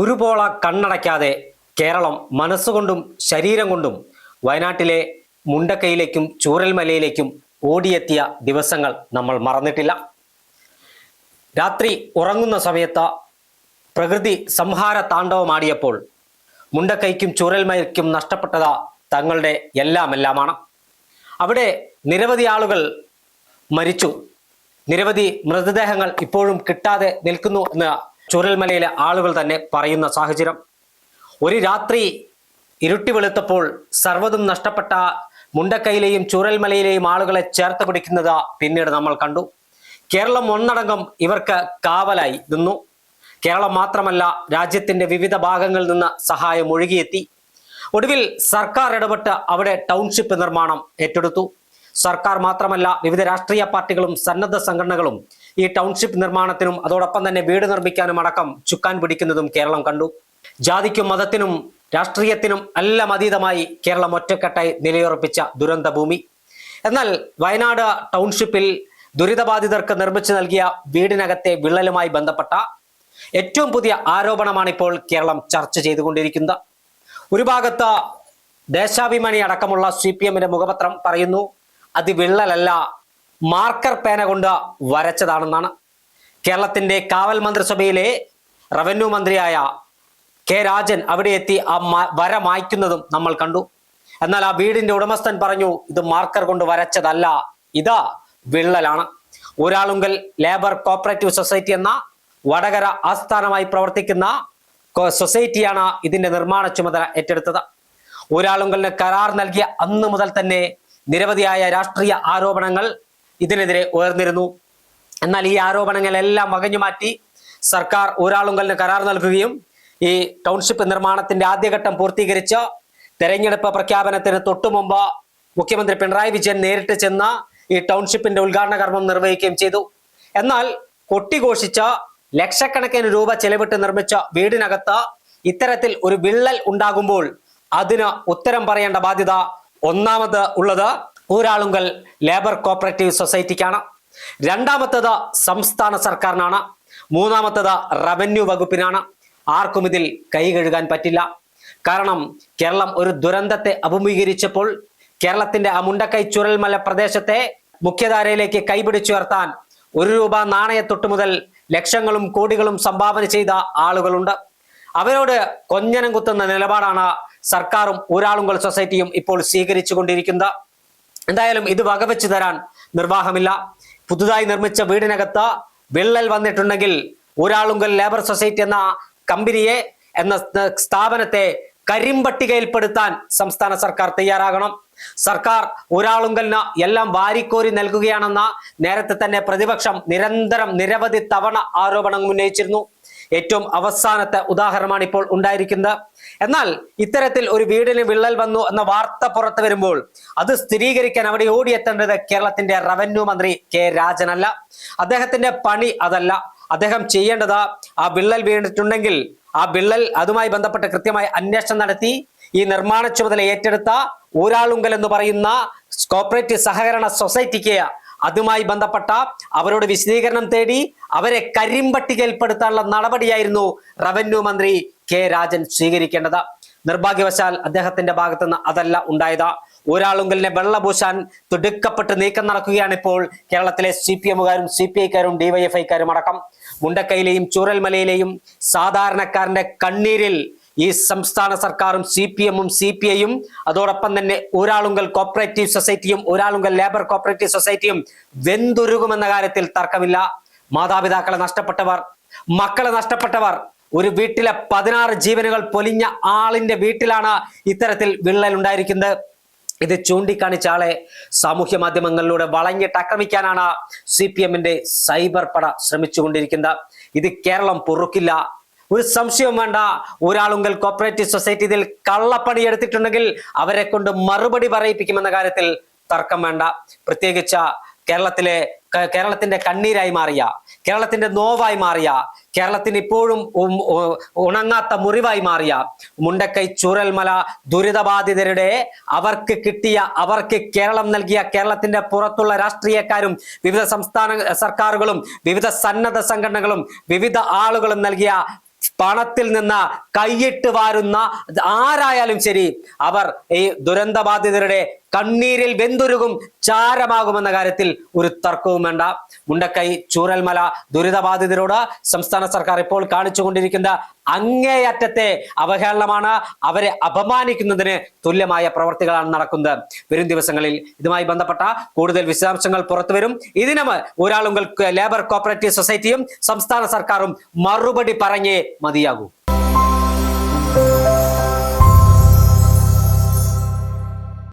ഒരുപോള കണ്ണടയ്ക്കാതെ കേരളം മനസ്സുകൊണ്ടും ശരീരം കൊണ്ടും വയനാട്ടിലെ മുണ്ടക്കൈയിലേക്കും ചൂരൽമലയിലേക്കും ഓടിയെത്തിയ ദിവസങ്ങൾ നമ്മൾ മറന്നിട്ടില്ല. രാത്രി ഉറങ്ങുന്ന സമയത്ത് പ്രകൃതി സംഹാര താണ്ഡവമാടിയപ്പോൾ മുണ്ടക്കൈക്കും ചൂരൽമലയ്ക്കും നഷ്ടപ്പെട്ടത് തങ്ങളുടെ എല്ലാമാണ്. അവിടെ നിരവധി ആളുകൾ മരിച്ചു, നിരവധി മൃതദേഹങ്ങൾ ഇപ്പോഴും കിട്ടാതെ നിൽക്കുന്നു എന്ന് ചൂരൽമലയിലെ ആളുകൾ തന്നെ പറയുന്ന സാഹചര്യം. ഒരു രാത്രി ഇരുട്ടി വെളുത്തപ്പോൾ സർവ്വതും നഷ്ടപ്പെട്ട മുണ്ടക്കൈയിലെയും ചൂരൽമലയിലെയും ആളുകളെ ചേർത്ത് പിടിക്കുന്നത് പിന്നീട് നമ്മൾ കണ്ടു. കേരളം ഒന്നടങ്കം ഇവർക്ക് കാവലായി നിന്നു. കേരളം മാത്രമല്ല, രാജ്യത്തിന്റെ വിവിധ ഭാഗങ്ങളിൽ നിന്ന് സഹായം ഒഴുകിയെത്തി. ഒടുവിൽ സർക്കാർ ഇടപെട്ട് അവിടെ ടൗൺഷിപ്പ് നിർമ്മാണം ഏറ്റെടുത്തു. സർക്കാർ മാത്രമല്ല, വിവിധ രാഷ്ട്രീയ പാർട്ടികളും സന്നദ്ധ സംഘടനകളും ഈ ടൗൺഷിപ്പ് നിർമ്മാണത്തിനും അതോടൊപ്പം തന്നെ വീട് നിർമ്മിക്കാനും അടക്കം ചുക്കാൻ പിടിക്കുന്നതും കേരളം കണ്ടു. ജാതിക്കും മതത്തിനും രാഷ്ട്രീയത്തിനും എല്ലാം അതീതമായി കേരളം ഒറ്റക്കെട്ടായി നിലയുറപ്പിച്ച ദുരന്ത ഭൂമി. എന്നാൽ വയനാട് ടൗൺഷിപ്പിൽ ദുരിതബാധിതർക്ക് നിർമ്മിച്ചു നൽകിയ വീടിനകത്തെ വിള്ളലുമായി ബന്ധപ്പെട്ട ഏറ്റവും പുതിയ ആരോപണമാണ് ഇപ്പോൾ കേരളം ചർച്ച ചെയ്തുകൊണ്ടിരിക്കുന്നത്. ഒരു ഭാഗത്ത് ദേശാഭിമാനി അടക്കമുള്ള CPMന്റെ മുഖപത്രം പറയുന്നു അത് വിള്ളലല്ല, മാർക്കർ പേന കൊണ്ട് വരച്ചതാണെന്നാണ്. കേരളത്തിന്റെ കാവൽ മന്ത്രിസഭയിലെ റവന്യൂ മന്ത്രിയായ കെ രാജൻ അവിടെ എത്തി ആ വര മായ്ക്കുന്നതും നമ്മൾ കണ്ടു. എന്നാൽ ആ വീടിന്റെ ഉടമസ്ഥൻ പറഞ്ഞു ഇത് മാർക്കർ കൊണ്ട് വരച്ചതല്ല, ഇതാ വിള്ളലാണ്. ഊരാളുങ്കൽ ലേബർ കോപ്പറേറ്റീവ് സൊസൈറ്റി എന്ന വടകര ആസ്ഥാനമായി പ്രവർത്തിക്കുന്ന സൊസൈറ്റിയാണ് ഇതിന്റെ നിർമ്മാണ ചുമതല ഏറ്റെടുത്തത്. ഊരാളുങ്കലിന് കരാർ നൽകിയ അന്ന് മുതൽ തന്നെ നിരവധിയായ രാഷ്ട്രീയ ആരോപണങ്ങൾ ഇതിനെതിരെ ഉയർന്നിരുന്നു. എന്നാൽ ഈ ആരോപണങ്ങളെല്ലാം വകഞ്ഞു മാറ്റി സർക്കാർ ഊരാളുങ്കലിന് കരാർ നൽകുകയും ഈ ടൗൺഷിപ്പ് നിർമ്മാണത്തിന്റെ ആദ്യഘട്ടം പൂർത്തീകരിച്ച് തെരഞ്ഞെടുപ്പ് പ്രഖ്യാപനത്തിന് തൊട്ടുമുമ്പ് മുഖ്യമന്ത്രി പിണറായി വിജയൻ നേരിട്ട് ചെന്ന് ഈ ടൗൺഷിപ്പിന്റെ ഉദ്ഘാടന കർമ്മം നിർവഹിക്കുകയും ചെയ്തു. എന്നാൽ കൊട്ടിഘോഷിച്ച ലക്ഷക്കണക്കിന് രൂപ ചെലവിട്ട് നിർമ്മിച്ച വീടിനകത്ത് ഇത്തരത്തിൽ ഒരു വിള്ളൽ ഉണ്ടാകുമ്പോൾ അതിന് ഉത്തരം പറയേണ്ട ബാധ്യത ഒന്നാമത് ഉള്ളത് ഊരാളുങ്കൽ ലേബർ കോപ്പറേറ്റീവ് സൊസൈറ്റിക്കാണ്, രണ്ടാമത്തത് സംസ്ഥാന സർക്കാരിനാണ്, മൂന്നാമത്തത് റവന്യൂ വകുപ്പിനാണ്. ആർക്കും ഇതിൽ കൈ കഴുകാൻ പറ്റില്ല. കാരണം കേരളം ഒരു ദുരന്തത്തെ അഭിമുഖീകരിച്ചപ്പോൾ കേരളത്തിന്റെ ആ മുണ്ടക്കൈ ചുരൽമല പ്രദേശത്തെ മുഖ്യധാരയിലേക്ക് കൈപിടിച്ചുയർത്താൻ 1 രൂപ നാണയത്തൊട്ട് മുതൽ ലക്ഷങ്ങളും കോടികളും സംഭാവന ചെയ്ത ആളുകളുണ്ട്. അവരോട് കൊഞ്ഞനം കുത്തുന്ന നിലപാടാണ് സർക്കാരും ഊരാളുങ്കൽ സൊസൈറ്റിയും ഇപ്പോൾ സ്വീകരിച്ചു കൊണ്ടിരിക്കുന്നത്. എന്തായാലും ഇത് വകവെച്ചു തരാൻ നിർവാഹമില്ല. പുതുതായി നിർമ്മിച്ച വീടിനകത്ത് വിള്ളൽ വന്നിട്ടുണ്ടെങ്കിൽ ഊരാളുങ്കൽ ലേബർ സൊസൈറ്റി എന്ന കമ്പനിയെ എന്ന സ്ഥാപനത്തെ കരിമ്പട്ടികയിൽപ്പെടുത്താൻ സംസ്ഥാന സർക്കാർ തയ്യാറാകണം. സർക്കാർ ഊരാളുങ്കലിന് എല്ലാം വാരിക്കോരി നൽകുകയാണെന്ന നേരത്തെ തന്നെ പ്രതിപക്ഷം നിരന്തരം നിരവധി തവണ ആരോപണം ഉന്നയിച്ചിരുന്നു. ഏറ്റവും അവസാനത്തെ ഉദാഹരണമാണ് ഇപ്പോൾ ഉണ്ടായിരിക്കുന്നത്. എന്നാൽ ഇത്തരത്തിൽ ഒരു വീടിന് വിള്ളൽ വന്നു എന്ന വാർത്ത പുറത്തു വരുമ്പോൾ അത് സ്ഥിരീകരിക്കാൻ അവിടെ ഓടിയെത്തേണ്ടത് കേരളത്തിന്റെ റവന്യൂ മന്ത്രി കെ രാജനല്ല. അദ്ദേഹത്തിന്റെ പണി അതല്ല. അദ്ദേഹം ചെയ്യേണ്ടത് ആ വിള്ളൽ വീണിട്ടുണ്ടെങ്കിൽ ആ വിള്ളൽ അതുമായി ബന്ധപ്പെട്ട് കൃത്യമായി അന്വേഷണം നടത്തി ഈ നിർമ്മാണ ചുമതല ഏറ്റെടുത്ത ഊരാളുങ്കൽ എന്ന് പറയുന്ന കോപ്പറേറ്റീവ് സഹകരണ സൊസൈറ്റിക്ക് അതുമായി ബന്ധപ്പെട്ട അവരോട് വിശദീകരണം തേടി അവരെ കരിമ്പട്ടികയിൽപ്പെടുത്താനുള്ള നടപടിയായിരുന്നു റവന്യൂ മന്ത്രി കെ രാജൻ സ്വീകരിക്കേണ്ടത്. നിർഭാഗ്യവശാൽ അദ്ദേഹത്തിന്റെ ഭാഗത്തുനിന്ന് അതല്ല ഉണ്ടായത്. ഊരാളുങ്കലിനെ വെള്ളപൂശാൻ തുടുക്കപ്പെട്ട് നീക്കം നടക്കുകയാണ് ഇപ്പോൾ കേരളത്തിലെ CPMകാരും CPIക്കാരും DYFIക്കാരും അടക്കം. മുണ്ടക്കൈയിലെയും ചൂരൽമലയിലെയും സാധാരണക്കാരന്റെ കണ്ണീരിൽ ഈ സംസ്ഥാന സർക്കാരും CPMും CPIയും അതോടൊപ്പം തന്നെ ഊരാളുങ്കൽ കോപ്പറേറ്റീവ് സൊസൈറ്റിയും ഊരാളുങ്കൽ ലേബർ കോപ്പറേറ്റീവ് സൊസൈറ്റിയും വെന്തുരുകുമെന്ന കാര്യത്തിൽ തർക്കമില്ല. മാതാപിതാക്കളെ നഷ്ടപ്പെട്ടവർ, മക്കളെ നഷ്ടപ്പെട്ടവർ, ഒരു വീട്ടിലെ 16 ജീവനുകൾ പൊലിഞ്ഞ ആളിന്റെ വീട്ടിലാണ് ഇത്തരത്തിൽ വിള്ളൽ ഉണ്ടായിരിക്കുന്നത്. ഇത് ചൂണ്ടിക്കാണിച്ച ആളെ സാമൂഹ്യ മാധ്യമങ്ങളിലൂടെ വളഞ്ഞിട്ട് ആക്രമിക്കാനാണ് CPMന്റെ സൈബർ പട ശ്രമിച്ചുകൊണ്ടിരിക്കുന്നത്. ഇത് കേരളം പൊറുക്കില്ല, ഒരു സംശയവും വേണ്ട. ഊരാളുങ്കൽ കോപ്പറേറ്റീവ് സൊസൈറ്റി ഇതിൽ കള്ളപ്പണി എടുത്തിട്ടുണ്ടെങ്കിൽ അവരെ കൊണ്ട് മറുപടി പറയിപ്പിക്കുമെന്ന കാര്യത്തിൽ തർക്കം വേണ്ട. പ്രത്യേകിച്ച് കേരളത്തിന്റെ കണ്ണീരായി മാറിയ, കേരളത്തിന്റെ നോവായി മാറിയ, കേരളത്തിന് ഇപ്പോഴും ഉണങ്ങാത്ത മുറിവായി മാറിയ മുണ്ടക്കൈ ചൂരൽമല ദുരിതബാധിതരുടെ അവർക്ക് കേരളം നൽകിയ, കേരളത്തിന്റെ പുറത്തുള്ള രാഷ്ട്രീയക്കാരും വിവിധ സംസ്ഥാന സർക്കാരുകളും വിവിധ സന്നദ്ധ സംഘടനകളും വിവിധ ആളുകളും നൽകിയ പണത്തിൽ നിന്ന് കൈയിട്ട് വാരുന്ന ആരായാലും ശരി, അവർ ഈ ദുരന്തബാധിതരുടെ കണ്ണീരിൽ വെന്തുരുകും ചാരമാകുമെന്ന കാര്യത്തിൽ ഒരു തർക്കവും വേണ്ട. മുണ്ടക്കൈ ചൂരൽമല ദുരിതബാധിതരോട് സംസ്ഥാന സർക്കാർ ഇപ്പോൾ കാണിച്ചുകൊണ്ടിരിക്കുന്ന അങ്ങേയറ്റത്തെ അവഹേളനമാണ്. അവരെ അപമാനിക്കുന്നതിന് തുല്യമായ പ്രവർത്തികളാണ് നടക്കുന്നത്. വരും ദിവസങ്ങളിൽ ഇതുമായി ബന്ധപ്പെട്ട കൂടുതൽ വിശദാംശങ്ങൾ പുറത്തുവരും. ഇതിനും ഒരാളുകൾ ലേബർ കോപ്പറേറ്റീവ് സൊസൈറ്റിയും സംസ്ഥാന സർക്കാരും മറുപടി പറഞ്ഞേ മതിയാകൂ.